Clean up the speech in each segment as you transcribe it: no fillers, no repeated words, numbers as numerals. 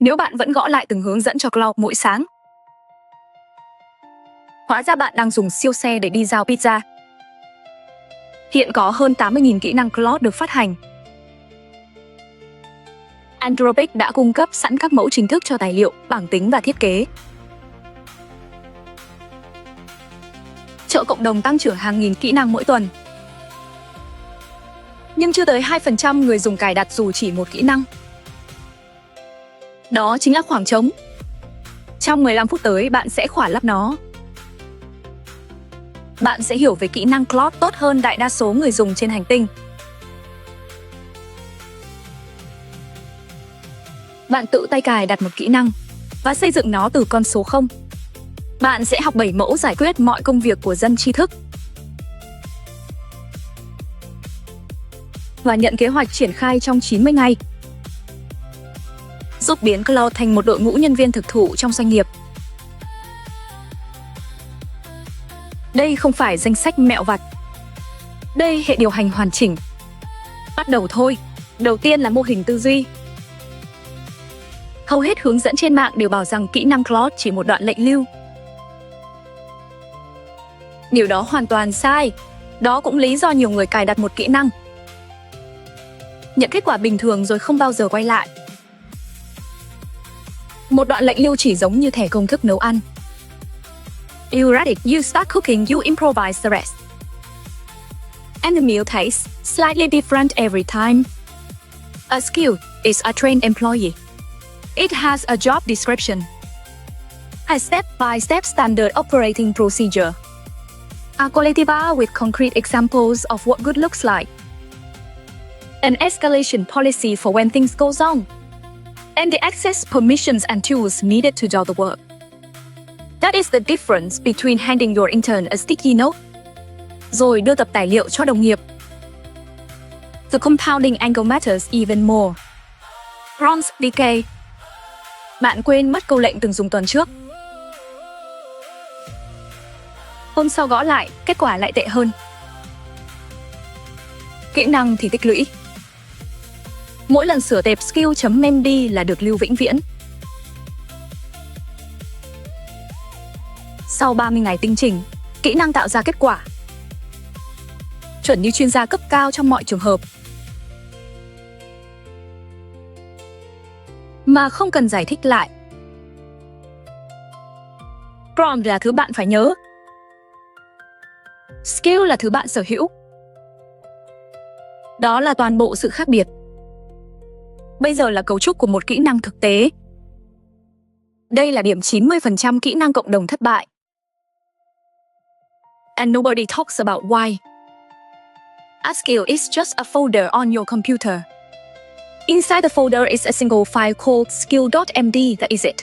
nếu bạn vẫn gõ lại từng hướng dẫn cho Claude mỗi sáng. Hóa ra bạn đang dùng siêu xe để đi giao pizza. Hiện có hơn 80.000 kỹ năng Claude được phát hành. Anthropic đã cung cấp sẵn các mẫu chính thức cho tài liệu, bảng tính và thiết kế. Chợ cộng đồng tăng trưởng hàng nghìn kỹ năng mỗi tuần. Nhưng chưa tới 2% người dùng cài đặt dù chỉ một kỹ năng. Đó chính là khoảng trống. Trong 15 phút tới, bạn sẽ khỏa lấp nó. Bạn sẽ hiểu về kỹ năng Claude tốt hơn đại đa số người dùng trên hành tinh. Bạn tự tay cài đặt một kỹ năng và xây dựng nó từ con số 0. Bạn sẽ học 7 mẫu giải quyết mọi công việc của dân tri thức. Và nhận kế hoạch triển khai trong 90 ngày. Giúp biến Claude thành một đội ngũ nhân viên thực thụ trong doanh nghiệp. Đây không phải danh sách mẹo vặt. Đây hệ điều hành hoàn chỉnh. Bắt đầu thôi. Đầu tiên là mô hình tư duy. Hầu hết hướng dẫn trên mạng đều bảo rằng kỹ năng Claude chỉ một đoạn lệnh lưu. Điều đó hoàn toàn sai. Đó cũng lý do nhiều người cài đặt một kỹ năng, nhận kết quả bình thường rồi không bao giờ quay lại. Một đoạn lệnh lưu chỉ giống như thẻ công thức nấu ăn. You read it, you start cooking, you improvise the rest. And the meal tastes slightly different every time. A skill is a trained employee. It has a job description, a step-by-step standard operating procedure, a quality bar with concrete examples of what good looks like, an escalation policy for when things go wrong, and the access, permissions, and tools needed to do the work. That is the difference between handing your intern a sticky note rồi đưa tập tài liệu cho đồng nghiệp. The compounding angle matters even more. Bronze decay. Bạn quên mất câu lệnh từng dùng tuần trước. Hôm sau gõ lại, kết quả lại tệ hơn. Kỹ năng thì tích lũy. Mỗi lần sửa tệp skill.mem đi là được lưu vĩnh viễn. Sau 30 ngày tinh chỉnh, kỹ năng tạo ra kết quả. Chuẩn như chuyên gia cấp cao trong mọi trường hợp. Mà không cần giải thích lại. Prompt là thứ bạn phải nhớ. Skill là thứ bạn sở hữu. Đó là toàn bộ sự khác biệt. Bây giờ là cấu trúc của một kỹ năng thực tế. Đây là điểm 90% kỹ năng cộng đồng thất bại. And nobody talks about why. A skill is just a folder on your computer. Inside the folder is a single file called skill.md, that is it.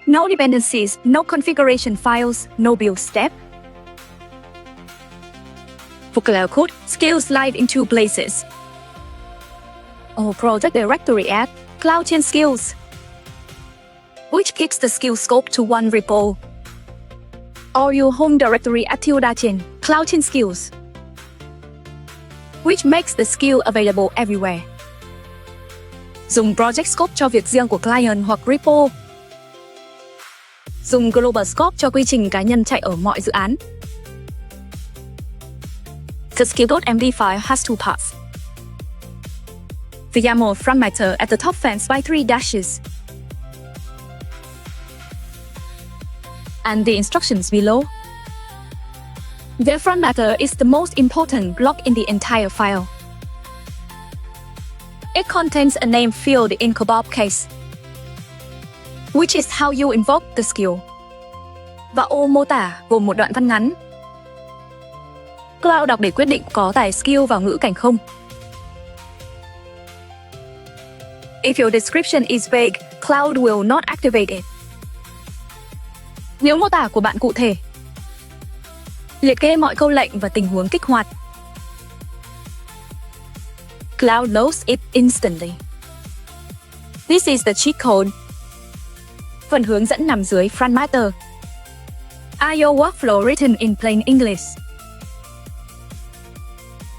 No dependencies, no configuration files, no build step. For Cloud Code, skills live in two places. Or project directory at Cloud Chain Skills, which keeps the skill scope to one repo. Or your home directory at _chain, Cloud Chain Skills, which makes the skill available everywhere. Dùng project scope cho việc riêng của client hoặc repo. Dùng global scope cho quy trình cá nhân chạy ở mọi dự án. The skill.md file has two parts. The YAML front matter at the top fence by 3 dashes. And the instructions below. The front matter is the most important block in the entire file. It contains a name field in COBOL case, which is how you invoke the skill. Và ô mô tả gồm một đoạn văn ngắn. Cloud đọc để quyết định có tải skill vào ngữ cảnh không. If your description is vague, Cloud will not activate it. Nếu mô tả của bạn cụ thể, liệt kê mọi câu lệnh và tình huống kích hoạt, Cloud loads it instantly. This is the cheat code. Phần hướng dẫn nằm dưới front matter. Are your workflow written in plain English?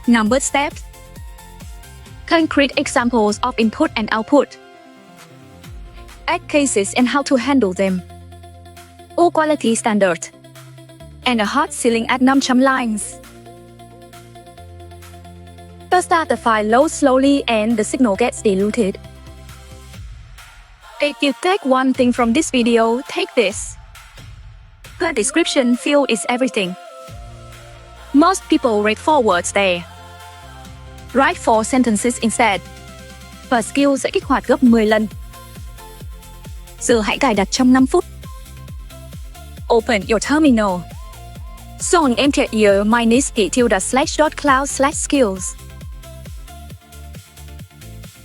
Numbered steps. Concrete examples of input and output. Edge cases and how to handle them. All quality standard. And a hot ceiling at 500 lines. The starter file loads slowly and the signal gets diluted. If you take one thing from this video, take this. The description field is everything. Most people read 4 words there. Write 4 sentences instead. Và skill sẽ kích hoạt gấp 10 lần. Giờ hãy cài đặt trong 5 phút. Open your terminal. Zone enter your -tilde/cloud/skills.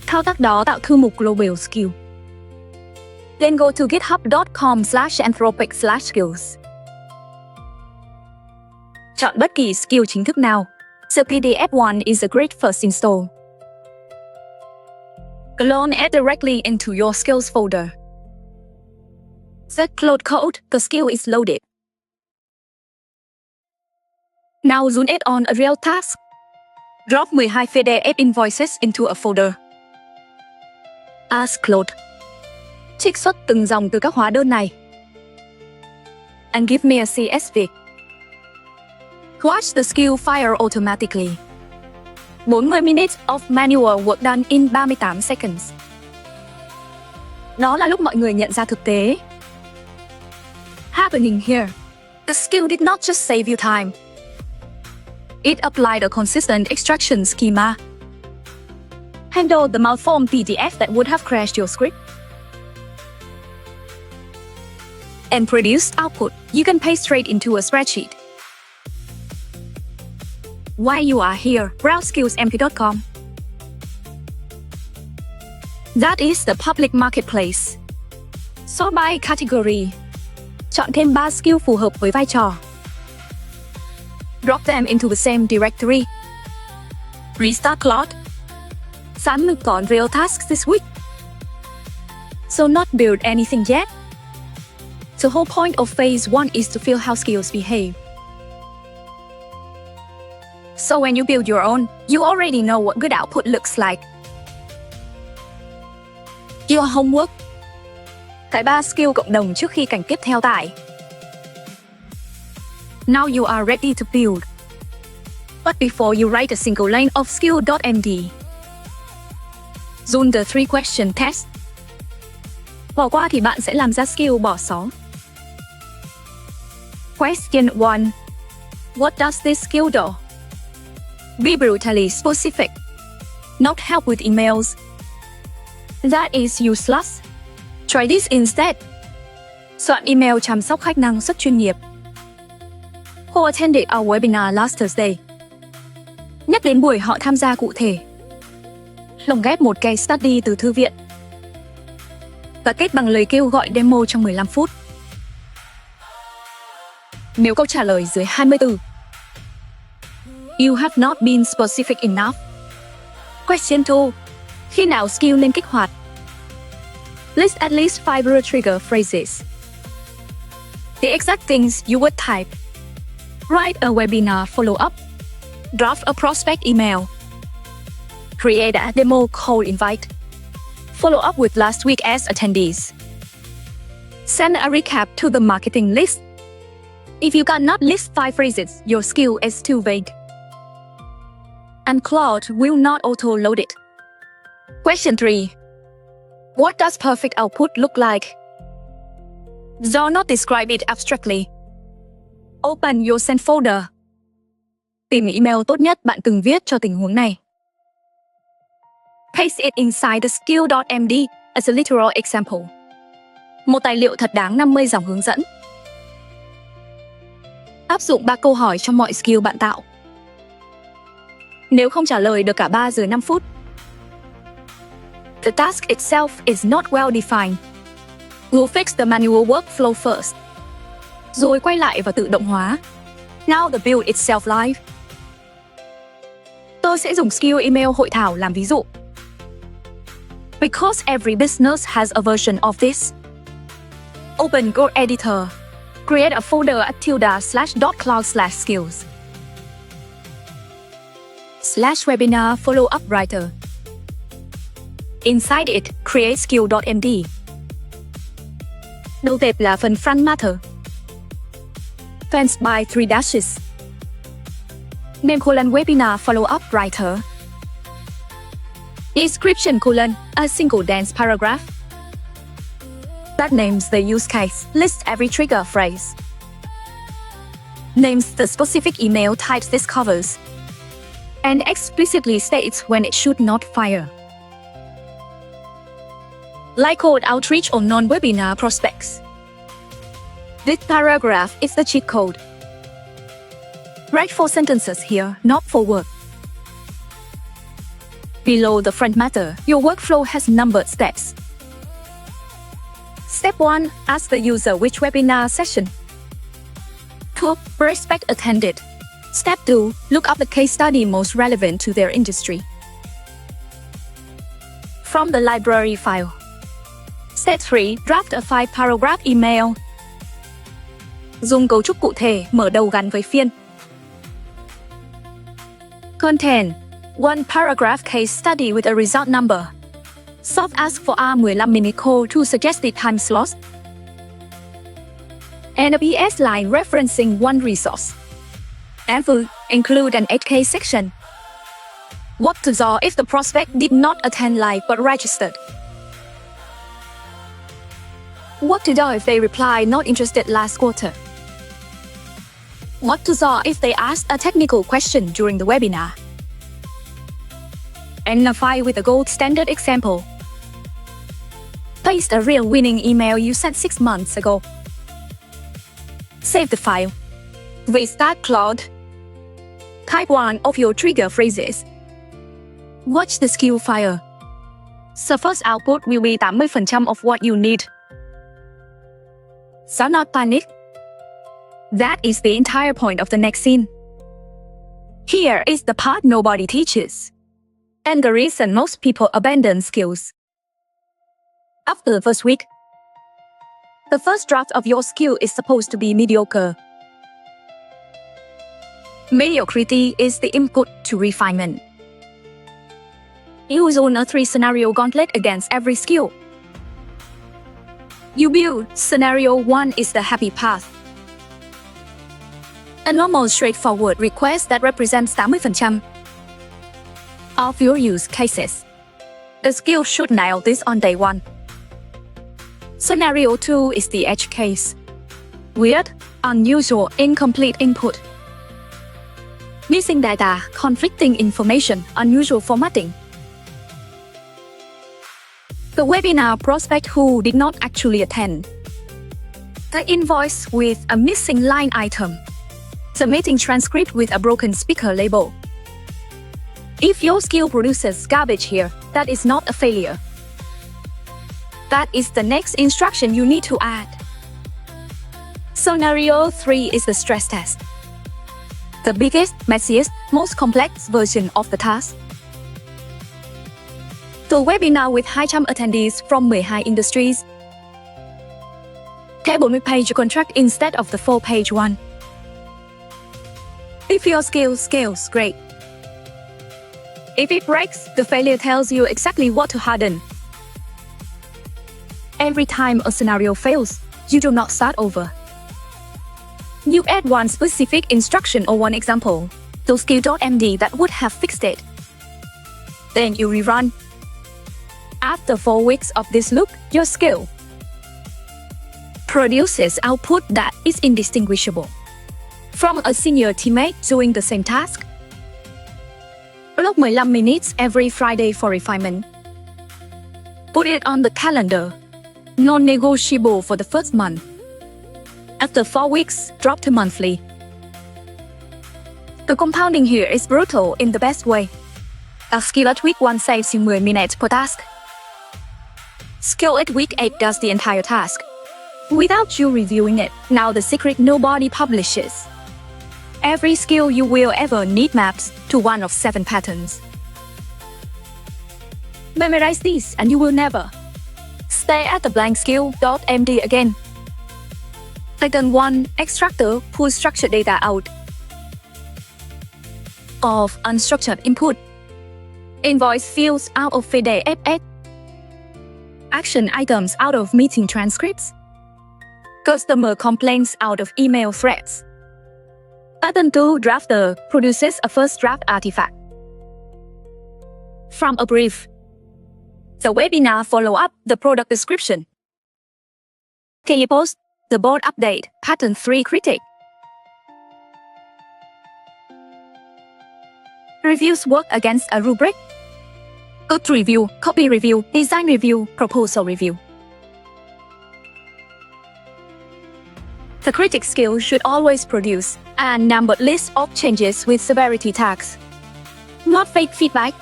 Thao tác đó tạo thư mục Global Skill. Then go to github.com/anthropic/skills. Chọn bất kỳ skill chính thức nào. The PDF one is a great first install. Clone it directly into your skills folder. Set Claude code, the skill is loaded. Now zoom it on a real task. Drop 12 PDF invoices into a folder. Ask Claude. Trích xuất từng dòng từ các hóa đơn này. And give me a CSV. Watch the skill fire automatically. 40 minutes of manual work done in 38 seconds. Đó là lúc mọi người nhận ra thực tế. Happening here. The skill did not just save you time. It applied a consistent extraction schema. Handle the malformed PDF that would have crashed your script. And produced output you can paste straight into a spreadsheet. While you are here, browse skillsmp.com. That is the public marketplace. Sort by category. Chọn thêm 3 skill phù hợp với vai trò. Drop them into the same directory. Restart Claude. Sẵn mực on real tasks this week. So not build anything yet. The whole point of phase 1 is to feel how skills behave. So when you build your own, you already know what good output looks like. Your homework. Tải 3 skill cộng đồng trước khi cảnh tiếp theo tải. Now you are ready to build. But before you write a single line of skill.md, zoom the 3 question test. Bỏ qua thì bạn sẽ làm ra skill bỏ xó. Question 1. What does this skill do? Be brutally specific. Not help with emails. That is useless. Try this instead. Soạn email chăm sóc khách năng suất chuyên nghiệp. Who attended our webinar last Thursday? Nhắc đến buổi họ tham gia cụ thể. Lồng ghép một case study từ thư viện. Và kết bằng lời kêu gọi demo trong 15 phút. Nếu câu trả lời dưới 20 từ. You have not been specific enough. Question 2. Khi nào skill nên kích hoạt? List at least 5 trigger phrases. The exact things you would type. Write a webinar follow-up. Draft a prospect email. Create a demo call invite. Follow up with last week's attendees. Send a recap to the marketing list. If you cannot list 5 phrases, your skill is too vague. And Claude will not auto-load it. Question 3. What does perfect output look like? Do not describe it abstractly. Open your sent folder. Tìm email tốt nhất bạn từng viết cho tình huống này. Paste it inside the skill.md as a literal example. Một tài liệu thật đáng 50 dòng hướng dẫn. Áp dụng 3 câu hỏi cho mọi skill bạn tạo. Nếu không trả lời được cả 3 dưới 5 phút. The task itself is not well defined. We'll fix the manual workflow first. Rồi quay lại và tự động hóa. Now the build itself live. Tôi sẽ dùng skill email hội thảo làm ví dụ. Because every business has a version of this. Open your editor. Create a folder at tilde/.cloud/skills. /webinar follow-up writer. Inside it, create skill.md. Đầu tệp là phần front matter. Fans by 3 dashes. Name : webinar follow-up writer. Description : a single dense paragraph that names the use case, lists every trigger phrase, names the specific email types this covers, and explicitly states when it should not fire. Like cold outreach or non-webinar prospects. This paragraph is the cheat code. Write 4 sentences here, not 4 words. Below the front matter, your workflow has numbered steps. Step 1. Ask the user which webinar session. 2. Prospect attended. Step 2. Look up the case study most relevant to their industry from the library file. Step 3. Draft a 5-paragraph email. Dùng cấu trúc cụ thể, mở đầu gắn với phiên. Content: 1 paragraph case study with a result number. Soft ask for a 15-minute call to suggested time slots. And a PS line referencing one resource. And include an 8K section. What to do if the prospect did not attend live but registered? What to do if they reply not interested last quarter? What to do if they asked a technical question during the webinar? And a file with a gold standard example. Paste a real winning email you sent 6 months ago. Save the file. Restart Claude. Type 1 of your trigger phrases. Watch the skill fire. The first output will be 80% of what you need. So not panic. That is the entire point of the next scene. Here is the part nobody teaches, and the reason most people abandon skills. After the first week, the first draft of your skill is supposed to be mediocre. Mediocrity is the input to refinement. You zone a 3-scenario gauntlet against every skill. You build scenario 1 is the happy path. A normal straightforward request that represents 80% of your use cases. The skill should nail this on day 1. Scenario 2 is the edge case. Weird, unusual, incomplete input. Missing data, conflicting information, unusual formatting. The webinar prospect who did not actually attend. The invoice with a missing line item. The meeting transcript with a broken speaker label. If your skill produces garbage here, that is not a failure. That is the next instruction you need to add. Scenario 3 is the stress test. The biggest, messiest, most complex version of the task. The webinar with 200 attendees from 12 industries. Thế 40-page contract instead of the 4-page one. If your skill scales, great. If it breaks, the failure tells you exactly what to harden. Every time a scenario fails, you do not start over. You add one specific instruction or one example, to skill.md that would have fixed it. Then you rerun. After 4 weeks of this loop, your skill produces output that is indistinguishable from a senior teammate doing the same task. Block 15 minutes every Friday for refinement. Put it on the calendar. Non-negotiable for the first month. After 4 weeks, drop to monthly. The compounding here is brutal in the best way. A skill at week 1 saves you 10 minutes per task. Skill at week 8 does the entire task without you reviewing it. Now the secret nobody publishes. Every skill you will ever need maps to one of 7 patterns. Memorize these and you will never stay at the blank skill.md again. Pattern 1. Extractor pulls structured data out of unstructured input. Invoice fields out of PDF. action items out of meeting transcripts. Customer complaints out of email threads. Pattern 2 drafter produces a first draft artifact. From a brief. The webinar follow-up, the product description. Key post, the board update, pattern 3 critic. Reviews work against a rubric. Code review, copy review, design review, proposal review. The critic skill should always produce a numbered list of changes with severity tags, not fake feedback.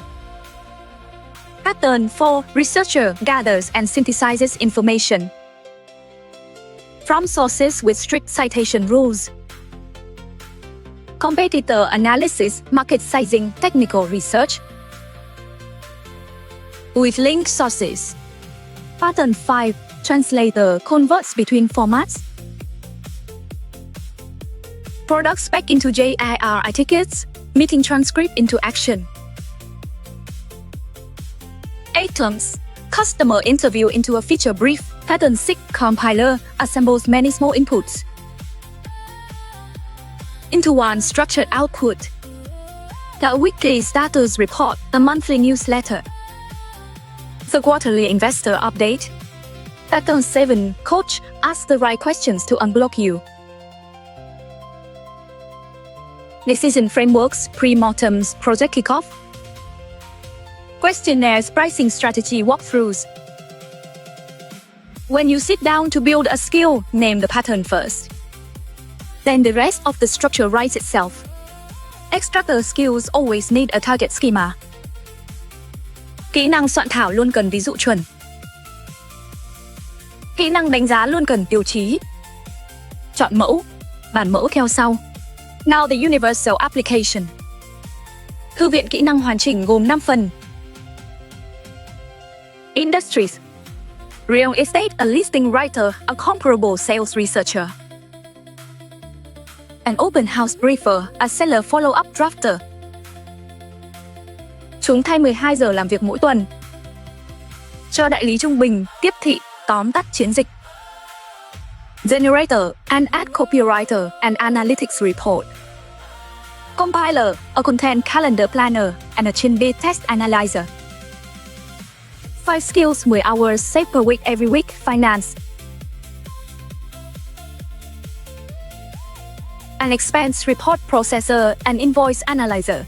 Pattern 4. Researcher gathers and synthesizes information from sources with strict citation rules. Competitor analysis, market sizing, technical research. With linked sources. Pattern 5. Translator converts between formats. Product spec into JIR tickets, meeting transcript into action. 8 terms. Customer interview into a feature brief. Pattern 6. Compiler assembles many small inputs into one structured output. The weekly status report, a monthly newsletter. The quarterly investor update. Pattern 7. Coach asks the right questions to unblock you. Decision frameworks, pre-mortems, project kickoff. Questionnaires, pricing strategy walkthroughs. When you sit down to build a skill, name the pattern first. Then the rest of the structure writes itself. Extractor skills always need a target schema. Kỹ năng soạn thảo luôn cần ví dụ chuẩn. Kỹ năng đánh giá luôn cần tiêu chí. Chọn mẫu, bản mẫu theo sau. Now the universal application. Thư viện kỹ năng hoàn chỉnh gồm 5 phần. Industries. Real estate, a listing writer, a comparable sales researcher. An open house briefer, a seller follow-up drafter. Chúng thay 12 giờ làm việc mỗi tuần. Cho đại lý trung bình, tiếp thị, tóm tắt chiến dịch. Generator, an ad copywriter, an analytics report. Compiler, a content calendar planner, and a chain-B test analyzer. 5 skills, 10 hours saved per week every week, finance. An expense report processor, an invoice analyzer.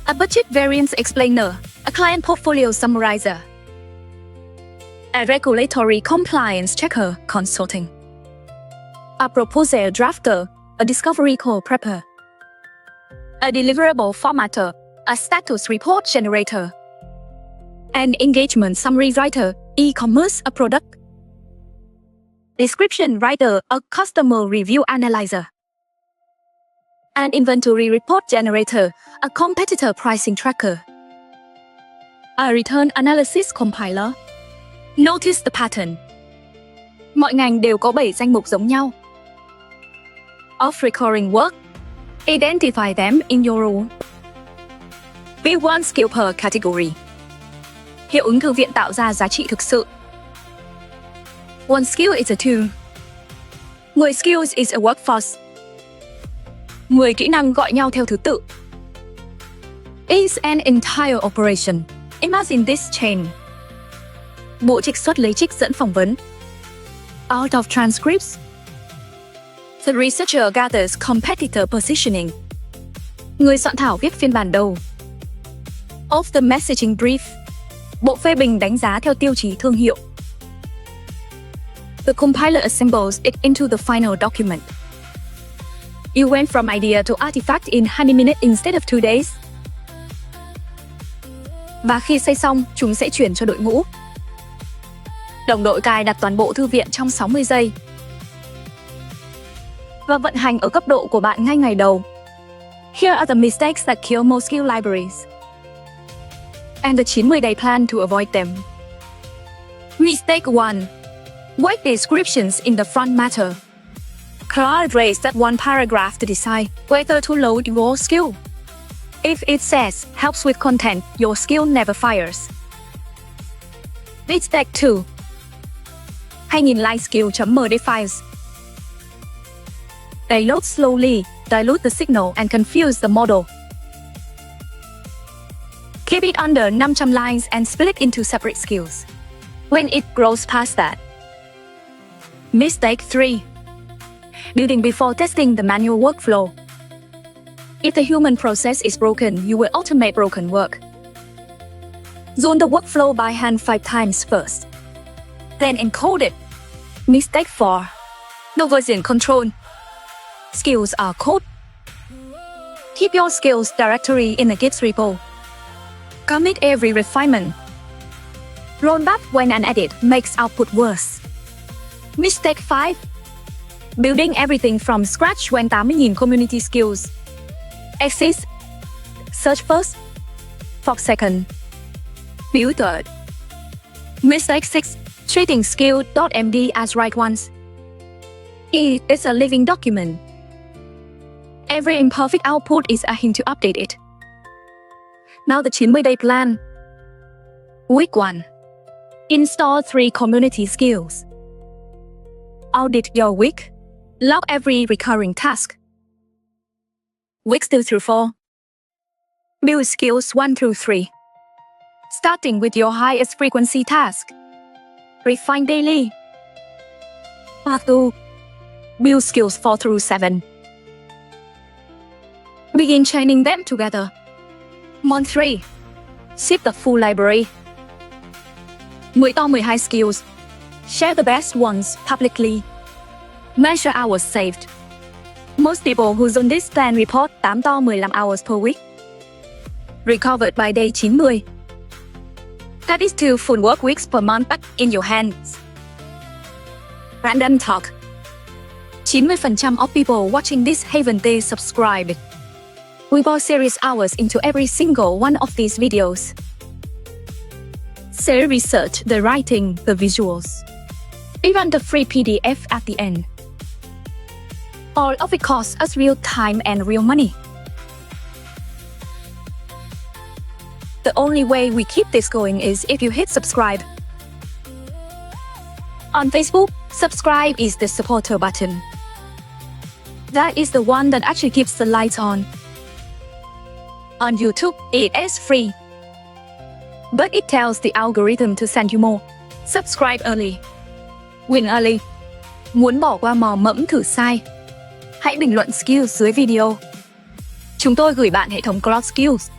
A budget variance explainer, a client portfolio summarizer. A regulatory compliance checker, consulting. A proposal drafter, a discovery call prepper. A deliverable formatter, a status report generator. An engagement summary writer, e-commerce, a product. Description writer, a customer review analyzer. An inventory report generator, a competitor pricing tracker. A return analysis compiler. Notice the pattern. Mọi ngành đều có 7 danh mục giống nhau. Of recurring work. Identify them in your role. Build one skill per category. Hiệu ứng thư viện tạo ra giá trị thực sự. One skill is a tool. 10 skills is a workforce. 10 kỹ năng gọi nhau theo thứ tự. Is an entire operation. Imagine this chain. Bộ trích xuất lấy trích dẫn phỏng vấn. Out of transcripts. The researcher gathers competitor positioning. Người soạn thảo viết phiên bản đầu. Of the messaging brief. Bộ phê bình đánh giá theo tiêu chí thương hiệu. The compiler assembles it into the final document. You went from idea to artifact in 20 minutes instead of 2 days. Và khi xây xong, chúng sẽ chuyển cho đội ngũ. Đồng đội cài đặt toàn bộ thư viện trong 60 giây. Và vận hành ở cấp độ của bạn ngay ngày đầu. Here are the mistakes that kill most skill libraries. And the 90-day plan to avoid them. Mistake 1. Word descriptions in the front matter. Claude raised that one paragraph to decide whether to load your skill. If it says helps with content, your skill never fires. Mistake 2. Hay nhìn like skill.md files. They load slowly, dilute the signal and confuse the model. Keep it under 500 lines and split it into separate skills. When it grows past that. Mistake 3. Building before testing the manual workflow. If the human process is broken, you will automate broken work. Run the workflow by hand 5 times first. Then encode it. Mistake 4. No version control. Skills are code. Keep your skills directory in a Git repo. Commit every refinement. Roll back when an edit makes output worse. Mistake 5. Building everything from scratch when 80.000 community skills exist. Search first. Fork second. Build third. Mistake 6. Treating skill.md as write once. It is a living document. Every imperfect output is a hint to update it. Now the 90-day plan. Week 1. Install 3 community skills. Audit your week. Log every recurring task. Weeks 2 through 4. Build skills 1 through 3. Starting with your highest frequency task. Refine daily. Part 2. Build skills 4 through 7. Begin chaining them together. Month 3. Ship the full library. 10 to 12 skills. Share the best ones publicly. Measure hours saved. Most people who run this plan report 8 to 15 hours per week. Recovered by day 90. That is 2 full work weeks per month back in your hands. Random talk. 90% of people watching this haven't they subscribed. We pour serious hours into every single one of these videos. Say research, the writing, the visuals. Even the free PDF at the end. All of it costs us real time and real money. The only way we keep this going is if you hit subscribe. On Facebook, subscribe is the supporter button. That is the one that actually keeps the lights on. On YouTube, it is free. But it tells the algorithm to send you more. Subscribe early. Win early. Muốn bỏ qua mò mẫm thử sai? Hãy bình luận skills dưới video. Chúng tôi gửi bạn hệ thống Claude Skills.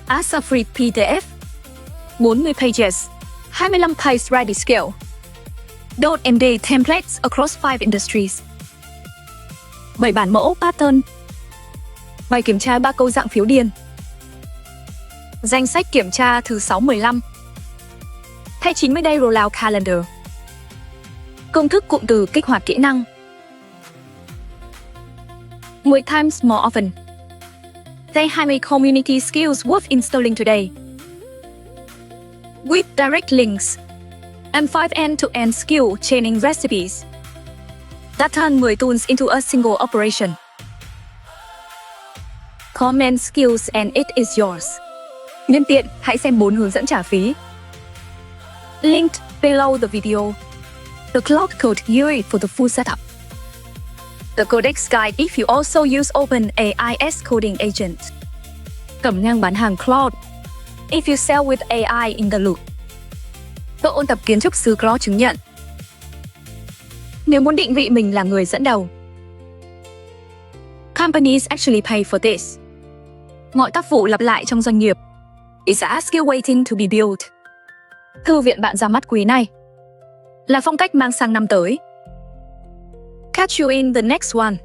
As a free PDF. 40 pages. 25 page ready skill. .md templates across 5 industries. 7 bản mẫu pattern. Bài kiểm tra 3 câu dạng phiếu điền. Danh sách kiểm tra thứ 6-15. Thay 90 day rollout calendar. Công thức cụm từ kích hoạt kỹ năng. 10 times more often. Say 20 community skills worth installing today. With direct links. And 5 end-to-end skill chaining recipes. That turn 10 tools into a single operation. Comment skills and it is yours. Nhân tiện, hãy xem 4 hướng dẫn trả phí. Linked below the video. The Claude code used for the full setup. The codex guide if you also use OpenAI's coding agent. Cẩm nang bán hàng Claude. If you sell with AI in the loop. Tự ôn tập kiến trúc sư Claude chứng nhận. Nếu muốn định vị mình là người dẫn đầu. Companies actually pay for this. Mọi tác vụ lặp lại trong doanh nghiệp. It's a skill waiting to be built. Thư viện bạn ra mắt quý này. Là phong cách mang sang năm tới. Catch you in the next one.